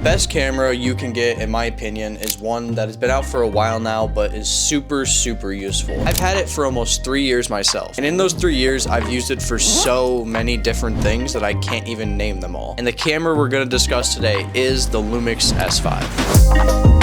best camera you can get, in my opinion, is one that has been out for a while now, but is super, super useful. I've had it for almost 3 years myself, and in those 3 years, I've used it for so many different things that I can't even name them all. And the camera we're gonna discuss today is the LUMIX S5.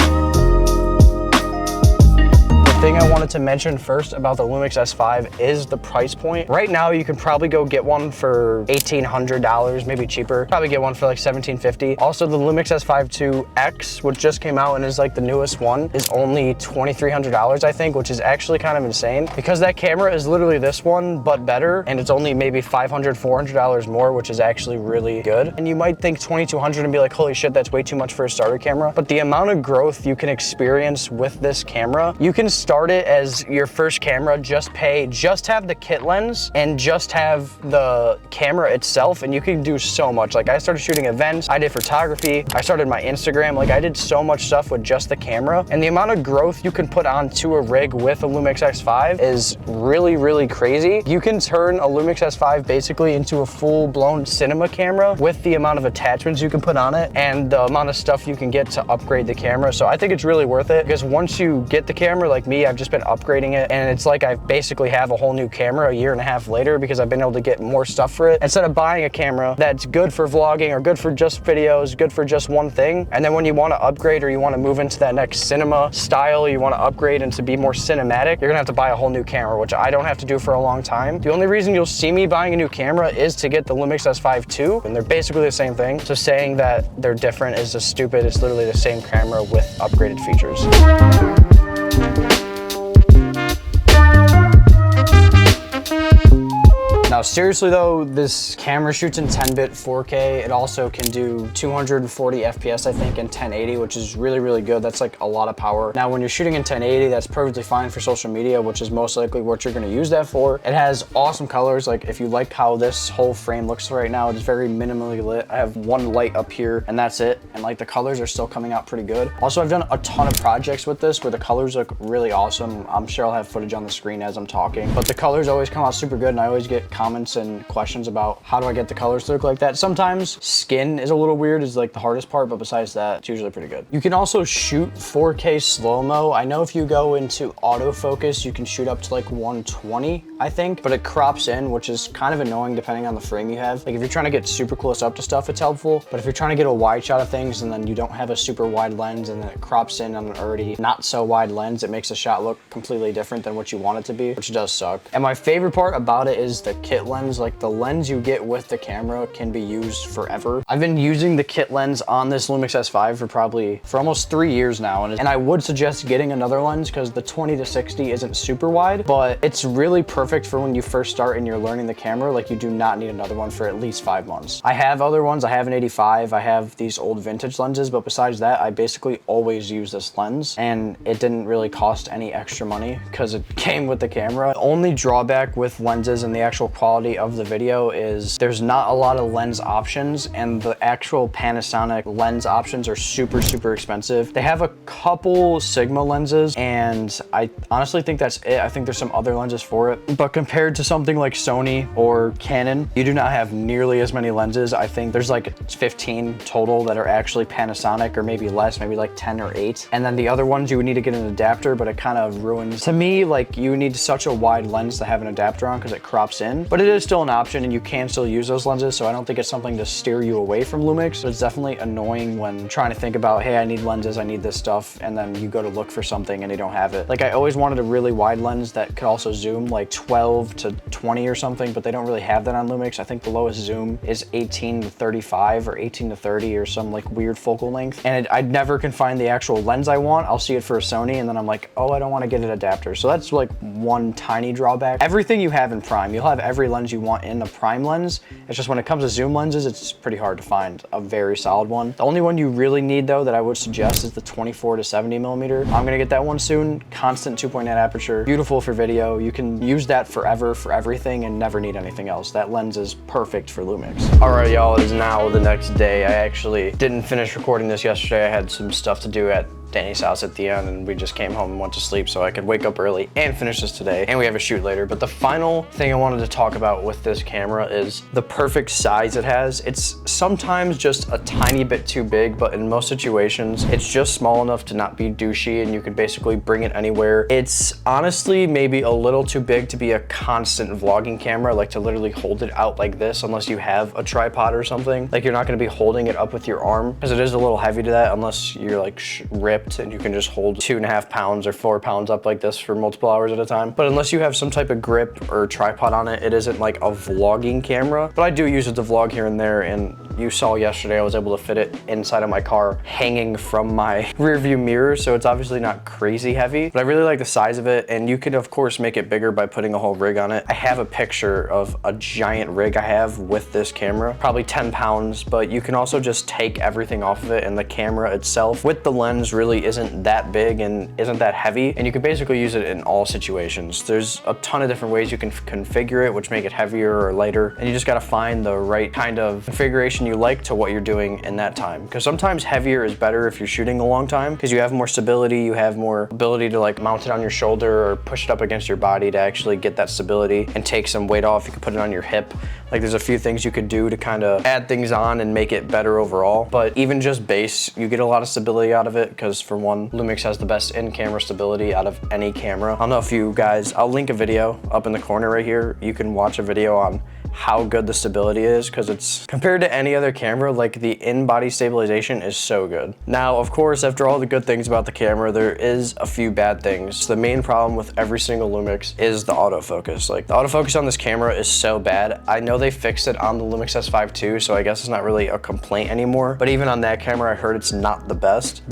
The thing I wanted to mention first about the LUMIX S5 is the price point. Right now, you can probably go get one for $1,800, maybe cheaper. Probably get one for like $1,750. Also, the LUMIX S5 II-X, which just came out and is like the newest one, is only $2,300, I think, which is actually kind of insane because that camera is literally this one, but better. And it's only maybe $500, $400 more, which is actually really good. And you might think $2,200 and be like, holy shit, that's way too much for a starter camera. But the amount of growth you can experience with this camera, you can start it as your first camera, just have the kit lens and just have the camera itself, and you can do so much. Like I started shooting events, I did photography, I started my Instagram, like I did so much stuff with just the camera, and the amount of growth you can put onto a rig with a LUMIX S5 is really, really crazy. You can turn a LUMIX S5 basically into a full-blown cinema camera with the amount of attachments you can put on it and the amount of stuff you can get to upgrade the camera. So I think it's really worth it because once you get the camera, like me, I've just been upgrading it, and it's like I basically have a whole new camera a year and a half later because I've been able to get more stuff for it instead of buying a camera that's good for vlogging or good for just videos, good for just one thing. And then when you want to upgrade or you want to move into that next cinema style, you want to upgrade and to be more cinematic, you're gonna have to buy a whole new camera, which I don't have to do for a long time. The only reason you'll see me buying a new camera is to get the LUMIX S5 II, and they're basically the same thing. So saying that they're different is just stupid. It's literally the same camera with upgraded features. Now, seriously though, this camera shoots in 10-bit 4K. It also can do 240 FPS, I think, in 1080, which is really, really good. That's like a lot of power. Now, when you're shooting in 1080, that's perfectly fine for social media, which is most likely what you're gonna use that for. It has awesome colors. Like if you like how this whole frame looks right now, it's very minimally lit. I have one light up here and that's it. And like the colors are still coming out pretty good. Also, I've done a ton of projects with this where the colors look really awesome. I'm sure I'll have footage on the screen as I'm talking, but the colors always come out super good, and I always get comments and questions about how do I get the colors to look like that. Sometimes skin is a little weird, is like the hardest part, but besides that, it's usually pretty good. You can also shoot 4K slow-mo. I know if you go into autofocus, you can shoot up to like 120, I think, but it crops in, which is kind of annoying depending on the frame you have. Like if you're trying to get super close up to stuff, it's helpful, but if you're trying to get a wide shot of things and then you don't have a super wide lens and then it crops in on an already not so wide lens, it makes the shot look completely different than what you want it to be, which does suck. And my favorite part about it is the kit lens. Like the lens you get with the camera can be used forever. I've been using the kit lens on this LUMIX S5 for almost 3 years now, and I would suggest getting another lens because the 20 to 60 isn't super wide, but it's really perfect for when you first start and you're learning the camera. Like you do not need another one for at least 5 months. I have other ones. I have an 85. I have these old vintage lenses, but besides that, I basically always use this lens, and it didn't really cost any extra money because it came with the camera. The only drawback with lenses and the actual quality of the video is there's not a lot of lens options, and the actual Panasonic lens options are super, super expensive. They have a couple Sigma lenses, and I honestly think that's it. I think there's some other lenses for it, but compared to something like Sony or Canon, you do not have nearly as many lenses. I think there's like 15 total that are actually Panasonic, or maybe less, maybe like 10 or 8. And then the other ones, you would need to get an adapter, but it kind of ruins, to me, like you need such a wide lens to have an adapter on because it crops in, but it is still an option and you can still use those lenses, so I don't think it's something to steer you away from LUMIX, but it's definitely annoying when trying to think about, hey, I need lenses, I need this stuff, and then you go to look for something and they don't have it. Like I always wanted a really wide lens that could also zoom like 12 to 20 or something, but they don't really have that on LUMIX. I think the lowest zoom is 18 to 35 or 18 to 30 or some like weird focal length, and I never can find the actual lens I want. I'll see it for a Sony and then I'm like, oh, I don't want to get an adapter. So that's like one tiny drawback. Everything you have in prime, you'll have every lens you want in the prime lens. It's just when it comes to zoom lenses, it's pretty hard to find a very solid one. The only one you really need though that I would suggest is the 24 to 70 millimeter. I'm gonna get that one soon. Constant 2.8 aperture, beautiful for video. You can use that forever for everything and never need anything else. That lens is perfect for LUMIX. All right, y'all, it is now the next day. I actually didn't finish recording this yesterday. I had some stuff to do at Danny's house at the end, and we just came home and went to sleep so I could wake up early and finish this today. And we have a shoot later. But the final thing I wanted to talk about with this camera is the perfect size it has. It's sometimes just a tiny bit too big, but in most situations, it's just small enough to not be douchey, and you can basically bring it anywhere. It's honestly maybe a little too big to be a constant vlogging camera, like to literally hold it out like this, unless you have a tripod or something. Like you're not gonna be holding it up with your arm, because it is a little heavy to that, unless you're like ripped and you can just hold 2.5 pounds or 4 pounds up like this for multiple hours at a time. But unless you have some type of grip or tripod on it, it isn't like a vlogging camera. But I do use it to vlog here and there, and you saw yesterday I was able to fit it inside of my car hanging from my rear view mirror, so it's obviously not crazy heavy, but I really like the size of it. And you can of course make it bigger by putting a whole rig on it. I have a picture of a giant rig I have with this camera, probably 10 pounds, but you can also just take everything off of it, and the camera itself with the lens really isn't that big and isn't that heavy, and you can basically use it in all situations. There's a ton of different ways you can configure it, which make it heavier or lighter, and you just gotta find the right kind of configuration you like to what you're doing in that time. Because sometimes heavier is better if you're shooting a long time, because you have more stability, you have more ability to like mount it on your shoulder or push it up against your body to actually get that stability and take some weight off. You can put it on your hip. Like there's a few things you could do to kind of add things on and make it better overall. But even just base, you get a lot of stability out of it, because for one, LUMIX has the best in-camera stability out of any camera. I don't know if you guys, I'll link a video up in the corner right here. You can watch a video on how good the stability is, because it's compared to any other camera, like the in-body stabilization is so good. Now, of course, after all the good things about the camera, there is a few bad things. The main problem with every single LUMIX is the autofocus. Like the autofocus on this camera is so bad. I know they fixed it on the LUMIX S5 too, so I guess it's not really a complaint anymore. But even on that camera, I heard it's not the best.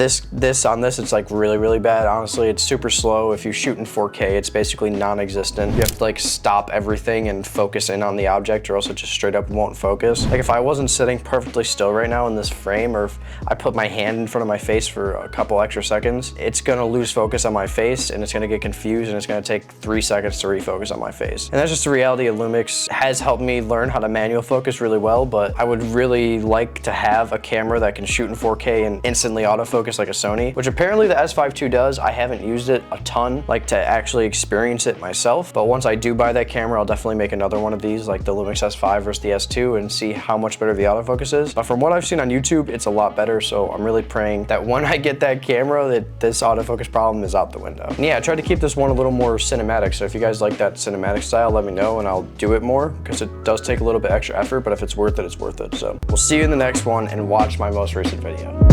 On this, it's like really, really bad. Honestly, it's super slow. If you shoot in 4K, it's basically non-existent. You have to like stop everything and focus in on the object, or else it just straight up won't focus. Like if I wasn't sitting perfectly still right now in this frame, or if I put my hand in front of my face for a couple extra seconds, it's gonna lose focus on my face, and it's gonna get confused, and it's gonna take 3 seconds to refocus on my face. And that's just the reality of LUMIX. It has helped me learn how to manual focus really well, but I would really like to have a camera that can shoot in 4K and instantly autofocus like a Sony, which apparently the S5 II does. I haven't used it a ton, like to actually experience it myself, but once I do buy that camera, I'll definitely make another one of these, like the LUMIX S5 versus the S2, and see how much better the autofocus is. But from what I've seen on YouTube, it's a lot better, so I'm really praying that when I get that camera, that this autofocus problem is out the window. And yeah, I tried to keep this one a little more cinematic, so if you guys like that cinematic style, let me know and I'll do it more, because it does take a little bit extra effort, but if it's worth it, it's worth it. So we'll see you in the next one, and watch my most recent video.